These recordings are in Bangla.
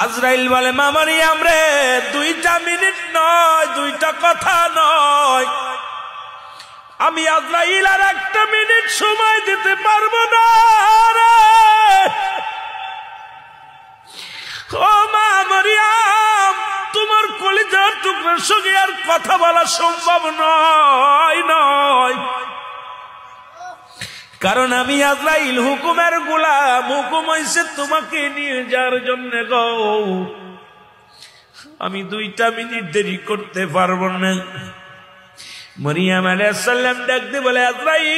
আজরাইল বলে মা মারিয়াম রে, 2টা মিনিট নয়, 2টা কথা নয়, আমি আজরাইল আর 1টা মিনিট সময় দিতে পারবো না রে। ও মা মারিয়াম, তোমার কলিজার টুকরার সঙ্গে আর কথা বলা সম্ভব নয়, কারণ আমি আজরাইল হুকুমের গোলাম, হুকুম হইছে তোমাকে নিয়ে যাওয়ার জন্য গো। আমি 2টা মিনিট দেরি করতে পারবো না। মারিয়াম আলাইহিস সালাম ডাকতে বলে আজরাইল,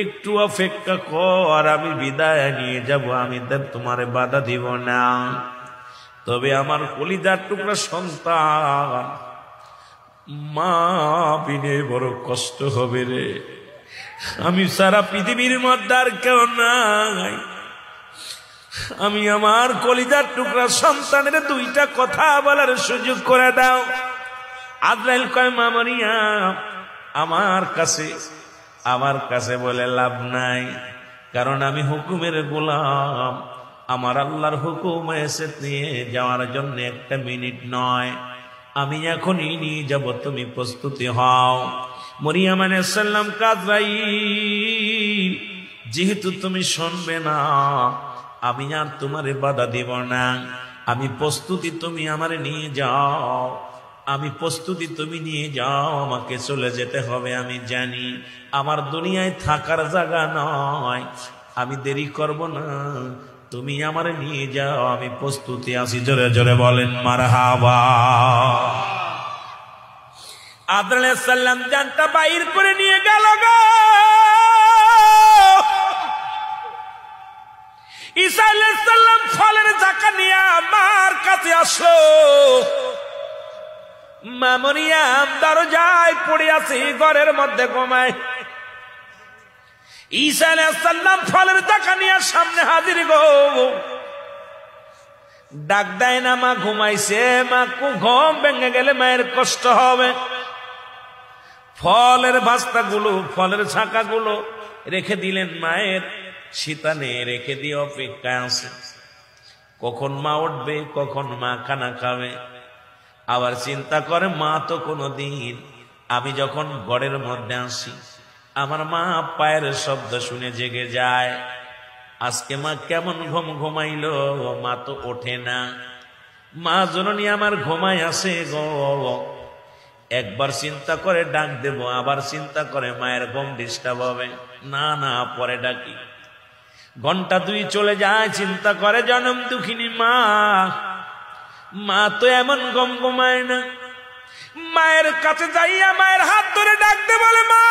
একটু অপেক্ষা কর, আমি বিদায় নিয়ে যাব, আমি তোমারে বাধা দিব না। তবে আমার কলিজার টুকরা সন্তান, মা বিনে বড় কষ্ট হবে রে। আমি সারা পৃথিবীর মধ্যে আর কেউ নাই, আমি আমার কলিজার টুকরা সন্তানের 2টা কথা বলার সুযোগ করে দাও। আজরাইল কয় মা মারিয়াম, আমার কাছে বলে লাভ নাই, কারণ আমি হুকুমের গোলাম, আমার আল্লাহর হুকুম এসে নিয়ে যাওয়ার জন্য 1টা মিনিট নয়, আমি এখনই নিয়ে যাব, তুমি প্রস্তুতি হও। মারিয়াম আলাইহিস সালাম আজরাইল, যেহেতু তুমি শুনবে না, আমি আর তোমারে বাধা দিব না, আমি প্রস্তুতি, তুমি আমারে নিয়ে যাও, আমি প্রস্তুতি, তুমি নিয়ে যাও, আমাকে চলে যেতে হবে, আমি জানি আমার দুনিয়ায় থাকার জায়গা নয়, আমি দেরি করব না, তুমি আমারে নিয়ে যাও, আমি প্রস্তুতি আছি। জোরে জোরে বলেন মারহাবা। আদম আলাইহিস সালাম জানটা বাইর করে নিয়ে গেল গো। ঈসা আলাইহিস সালাম ফলের ঝাঁকা নিয়ে মার কাছে আসলো। মা মারিয়াম দরজায় পড়ে আছে, ঘরের মধ্যে ঘুমায়। ঈসা আলাইহিস সালাম ফলের ঝাঁকা নিয়ে সামনে হাজির গো। ডাক দেয় না, মা ঘুমাইছে, মা ঘুম ভেঙে গেলে মায়ের কষ্ট হবে। ফলের বাস্তাগুলো, ফলের ছাকাগুলো রেখে দিলেন মায়ের শীতানে, রেখে দিয়ে অপেক্ষায় আছে কখন মা উঠবে, কখন মা খানা খাবে। আবার চিন্তা করে মা তো কোনোদিন, আমি যখন ঘরের মধ্যে আসি আমার মা পায়ের শব্দ শুনে জেগে যায়, আজকে মা কেমন ঘুমাইলো, মা তো ওঠে না, মা জননী আমার ঘুমায় আসে গো। একবার চিন্তা করে ডাক দেব, আবার চিন্তা করে মায়ের ঘুম ডিস্টার্ব হবে, না পরে ডাকি। ঘন্টা 2 চলে যায়, চিন্তা করে জনম দুঃখিনী মা তো এমন ঘুমায় না। মায়ের কাছে যাইয়া মায়ের হাত ধরে ডাকতে বলে, মা